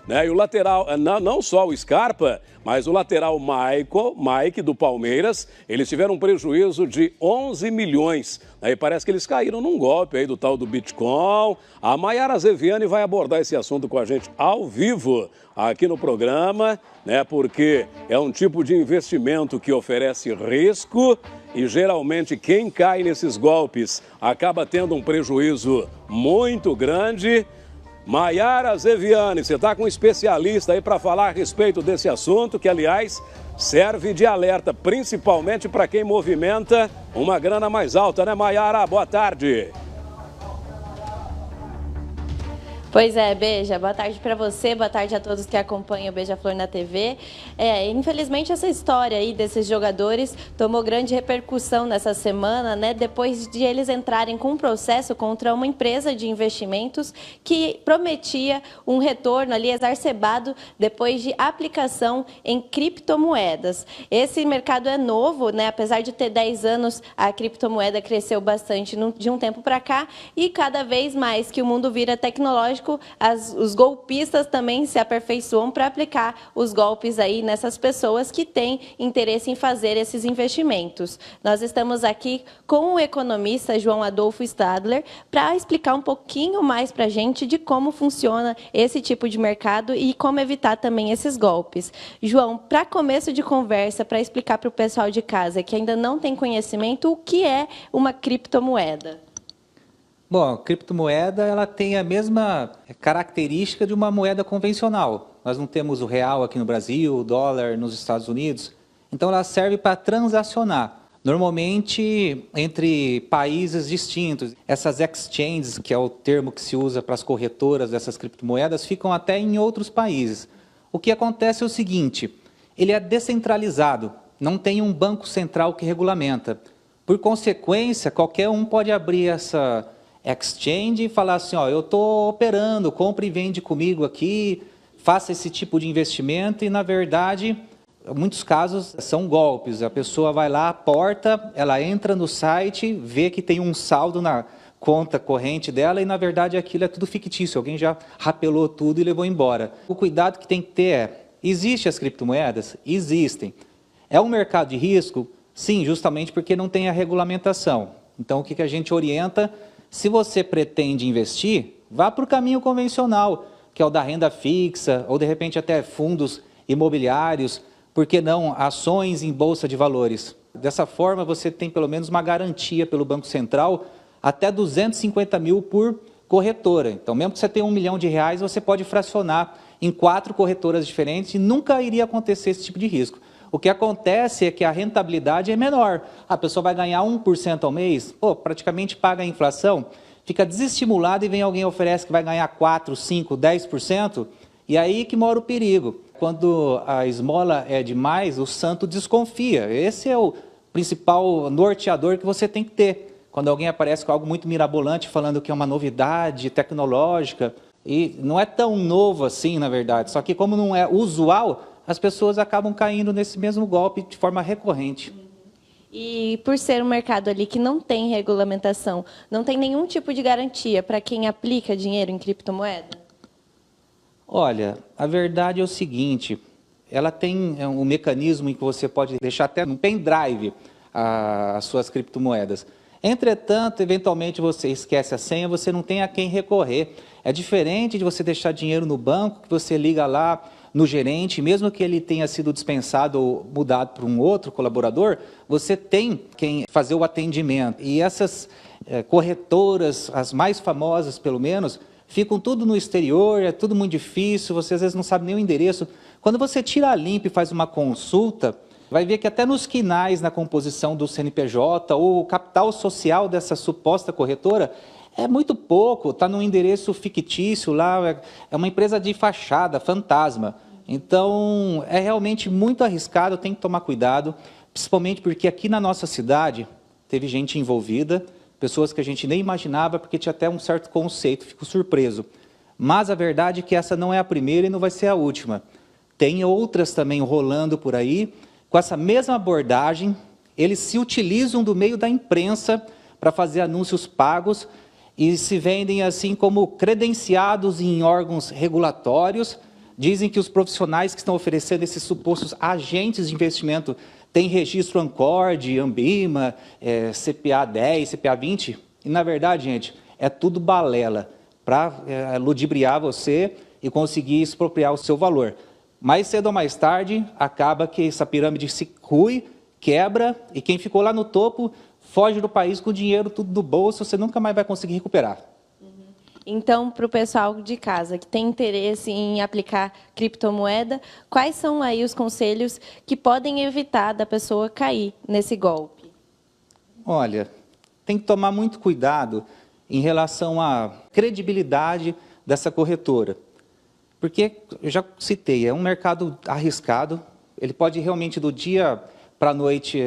né? E o lateral, não só o Scarpa, mas o lateral Mike do Palmeiras, eles tiveram um prejuízo de 11 milhões. Aí parece que eles caíram num golpe aí do tal do Bitcoin. A Maiara Zeviani vai abordar esse assunto com a gente ao vivo aqui no programa, né? Porque é um tipo de investimento que oferece risco e geralmente quem cai nesses golpes acaba tendo um prejuízo muito grande. Maiara Zeviani, você está com um especialista aí para falar a respeito desse assunto, que, aliás, serve de alerta, principalmente para quem movimenta uma grana mais alta, né, Maiara? Boa tarde. Pois é, Beija, boa tarde para você, boa tarde a todos que acompanham o Beija-Flor na TV. Infelizmente essa história aí desses jogadores tomou grande repercussão nessa semana, né? Depois de eles entrarem com um processo contra uma empresa de investimentos que prometia um retorno ali exacerbado depois de aplicação em criptomoedas. Esse mercado é novo, né? Apesar de ter 10 anos, a criptomoeda cresceu bastante de um tempo para cá e cada vez mais que o mundo vira tecnológico, os golpistas também se aperfeiçoam para aplicar os golpes aí nessas pessoas que têm interesse em fazer esses investimentos. Nós estamos aqui com o economista João Adolfo Stadler para explicar um pouquinho mais para a gente de como funciona esse tipo de mercado e como evitar também esses golpes. João, para começo de conversa, para explicar para o pessoal de casa que ainda não tem conhecimento, o que é uma criptomoeda? Bom, a criptomoeda ela tem a mesma característica de uma moeda convencional. Nós não temos o real aqui no Brasil, o dólar nos Estados Unidos. Então, ela serve para transacionar, normalmente entre países distintos. Essas exchanges, que é o termo que se usa para as corretoras dessas criptomoedas, ficam até em outros países. O que acontece é o seguinte, ele é descentralizado, não tem um banco central que regulamenta. Por consequência, qualquer um pode abrir essa exchange e falar assim, ó, eu estou operando, compre e vende comigo aqui, faça esse tipo de investimento e, na verdade, em muitos casos são golpes. A pessoa vai lá, aporta, ela entra no site, vê que tem um saldo na conta corrente dela e, na verdade, aquilo é tudo fictício, alguém já rapelou tudo e levou embora. O cuidado que tem que ter é, existem as criptomoedas? Existem. É um mercado de risco? Sim, justamente porque não tem a regulamentação. Então, o que a gente orienta? Se você pretende investir, vá para o caminho convencional, que é o da renda fixa, ou de repente até fundos imobiliários, por que não ações em bolsa de valores. Dessa forma, você tem pelo menos uma garantia pelo Banco Central, até 250 mil por corretora. Então, mesmo que você tenha R$1 milhão, você pode fracionar em 4 corretoras diferentes e nunca iria acontecer esse tipo de risco. O que acontece é que a rentabilidade é menor. A pessoa vai ganhar 1% ao mês, praticamente paga a inflação, fica desestimulado e vem alguém e oferece que vai ganhar 4%, 5%, 10%, e aí que mora o perigo. Quando a esmola é demais, o santo desconfia. Esse é o principal norteador que você tem que ter. Quando alguém aparece com algo muito mirabolante, falando que é uma novidade tecnológica, e não é tão novo assim, na verdade, só que como não é usual, as pessoas acabam caindo nesse mesmo golpe de forma recorrente. E por ser um mercado ali que não tem regulamentação, não tem nenhum tipo de garantia para quem aplica dinheiro em criptomoeda? Olha, a verdade é o seguinte, ela tem um mecanismo em que você pode deixar até no pendrive as suas criptomoedas. Entretanto, eventualmente você esquece a senha, você não tem a quem recorrer. É diferente de você deixar dinheiro no banco, que você liga lá no gerente, mesmo que ele tenha sido dispensado ou mudado para um outro colaborador, você tem quem fazer o atendimento. E essas corretoras, as mais famosas pelo menos, ficam tudo no exterior, é tudo muito difícil, você às vezes não sabe nem o endereço. Quando você tira a limpo e faz uma consulta, vai ver que até nos quinais, na composição do CNPJ ou o capital social dessa suposta corretora, é muito pouco, está num endereço fictício lá, é uma empresa de fachada, fantasma. Então, é realmente muito arriscado, tem que tomar cuidado, principalmente porque aqui na nossa cidade teve gente envolvida, pessoas que a gente nem imaginava, porque tinha até um certo conceito, fico surpreso. Mas a verdade é que essa não é a primeira e não vai ser a última. Tem outras também rolando por aí, com essa mesma abordagem, eles se utilizam do meio da imprensa para fazer anúncios pagos e se vendem assim como credenciados em órgãos regulatórios, Dizem que os profissionais que estão oferecendo esses supostos agentes de investimento têm registro Ancord, Ambima, CPA 10, CPA 20. E, na verdade, gente, é tudo balela para ludibriar você e conseguir expropriar o seu valor. Mais cedo ou mais tarde, acaba que essa pirâmide se rui, quebra, e quem ficou lá no topo foge do país com o dinheiro tudo do bolso, você nunca mais vai conseguir recuperar. Então, para o pessoal de casa que tem interesse em aplicar criptomoeda, quais são aí os conselhos que podem evitar da pessoa cair nesse golpe? Olha, tem que tomar muito cuidado em relação à credibilidade dessa corretora. Porque, eu já citei, é um mercado arriscado, ele pode realmente do dia para a noite,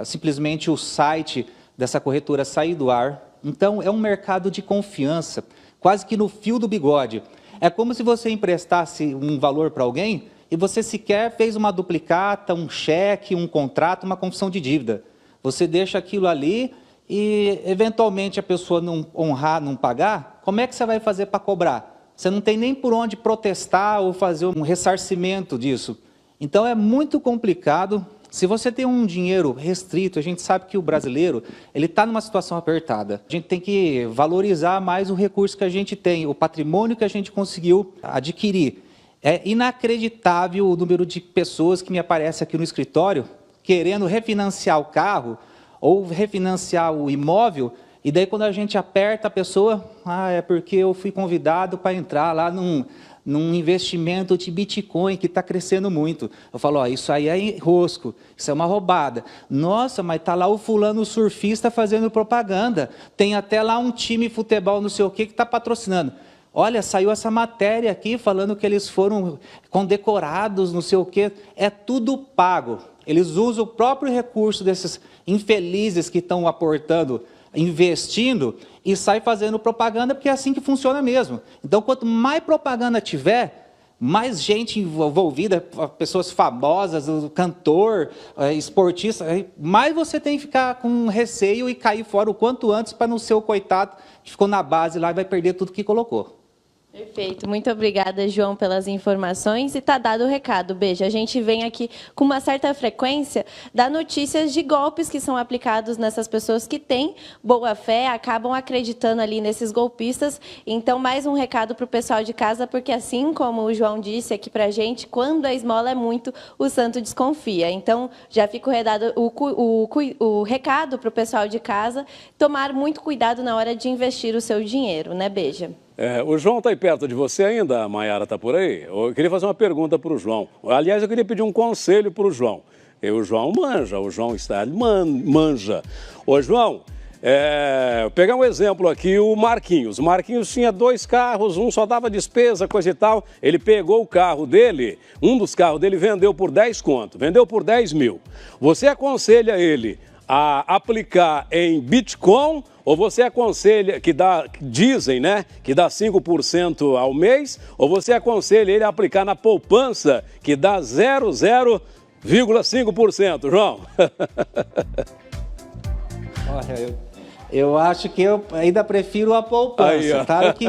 simplesmente o site dessa corretora sair do ar. Então, é um mercado de confiança, quase que no fio do bigode. É como se você emprestasse um valor para alguém e você sequer fez uma duplicata, um cheque, um contrato, uma confissão de dívida. Você deixa aquilo ali e, eventualmente, a pessoa não honrar, não pagar, como é que você vai fazer para cobrar? Você não tem nem por onde protestar ou fazer um ressarcimento disso. Então, é muito complicado. Se você tem um dinheiro restrito, a gente sabe que o brasileiro ele está numa situação apertada. A gente tem que valorizar mais o recurso que a gente tem, o patrimônio que a gente conseguiu adquirir. É inacreditável o número de pessoas que me aparecem aqui no escritório querendo refinanciar o carro ou refinanciar o imóvel, e daí quando a gente aperta a pessoa, é porque eu fui convidado para entrar lá num investimento de Bitcoin que está crescendo muito. Eu falo, isso aí é rosco, isso é uma roubada. Nossa, mas está lá o fulano surfista fazendo propaganda, tem até lá um time de futebol não sei o que está patrocinando. Olha, saiu essa matéria aqui falando que eles foram condecorados, não sei o que, é tudo pago. Eles usam o próprio recurso desses infelizes que estão aportando, investindo, e sai fazendo propaganda, porque é assim que funciona mesmo. Então, quanto mais propaganda tiver, mais gente envolvida, pessoas famosas, o cantor, esportista, mais você tem que ficar com receio e cair fora o quanto antes para não ser o coitado que ficou na base lá e vai perder tudo que colocou. Perfeito. Muito obrigada, João, pelas informações. E está dado o recado, Beija. A gente vem aqui com uma certa frequência dar notícias de golpes que são aplicados nessas pessoas que têm boa fé, acabam acreditando ali nesses golpistas. Então, mais um recado para o pessoal de casa, porque assim como o João disse aqui para a gente, quando a esmola é muito, o santo desconfia. Então, já fica o recado para o pessoal de casa tomar muito cuidado na hora de investir o seu dinheiro, né, Beija? O João está aí perto de você ainda, a Maiara está por aí? Eu queria fazer uma pergunta para o João. Aliás, eu queria pedir um conselho para o João. O João manja, o João está, ele manja. Ô, João, pegar um exemplo aqui, o Marquinhos. O Marquinhos tinha 2 carros, um só dava despesa, coisa e tal. Ele pegou o carro dele, um dos carros dele vendeu por 10 conto, vendeu por 10 mil. Você aconselha ele a aplicar em Bitcoin, ou você aconselha, dizem, né, que dá 5% ao mês, ou você aconselha ele a aplicar na poupança, que dá 0,5%, João? Olha, eu acho que eu ainda prefiro a poupança. Aí, claro que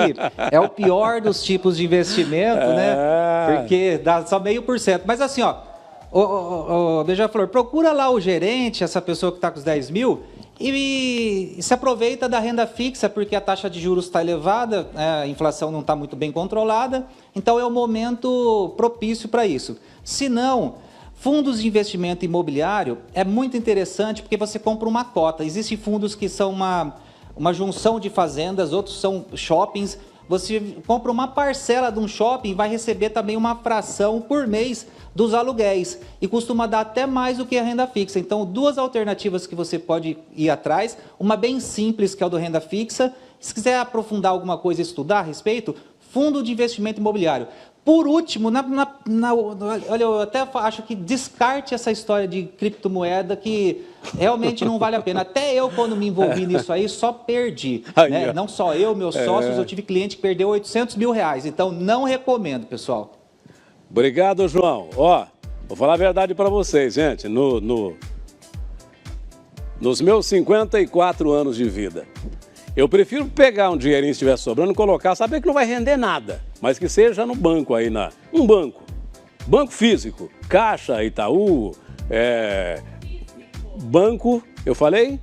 é o pior dos tipos de investimento, né, porque dá só 0,5%. Mas assim, Beija-Flor, procura lá o gerente, essa pessoa que está com os 10 mil, e se aproveita da renda fixa, porque a taxa de juros está elevada, a inflação não está muito bem controlada, então é o momento propício para isso. Se não, fundos de investimento imobiliário é muito interessante, porque você compra uma cota. Existem fundos que são uma junção de fazendas, outros são shoppings. Você compra uma parcela de um shopping e vai receber também uma fração por mês dos aluguéis, e costuma dar até mais do que a renda fixa. Então, 2 alternativas que você pode ir atrás, uma bem simples, que é o do renda fixa. Se quiser aprofundar alguma coisa e estudar a respeito, fundo de investimento imobiliário. Por último, olha, eu até acho que descarte essa história de criptomoeda, que realmente não vale a pena. Até eu, quando me envolvi nisso aí, só perdi. Né? Não só eu, meus sócios, eu tive cliente que perdeu 800 mil reais. Então, não recomendo, pessoal. Obrigado, João. Vou falar a verdade para vocês, gente. Nos meus 54 anos de vida, eu prefiro pegar um dinheirinho se estiver sobrando e colocar, saber que não vai render nada. mas que seja no banco aí, um banco físico, Caixa, Itaú, banco, eu falei?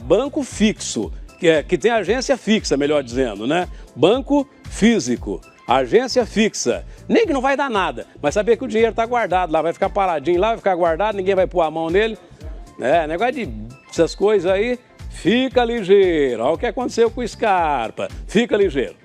Banco fixo, que tem agência fixa, melhor dizendo, né? Banco físico, agência fixa. Nem que não vai dar nada, mas saber que o dinheiro está guardado lá, vai ficar paradinho lá, vai ficar guardado, ninguém vai pôr a mão nele. Negócio dessas coisas aí, fica ligeiro. Olha o que aconteceu com o Scarpa, fica ligeiro.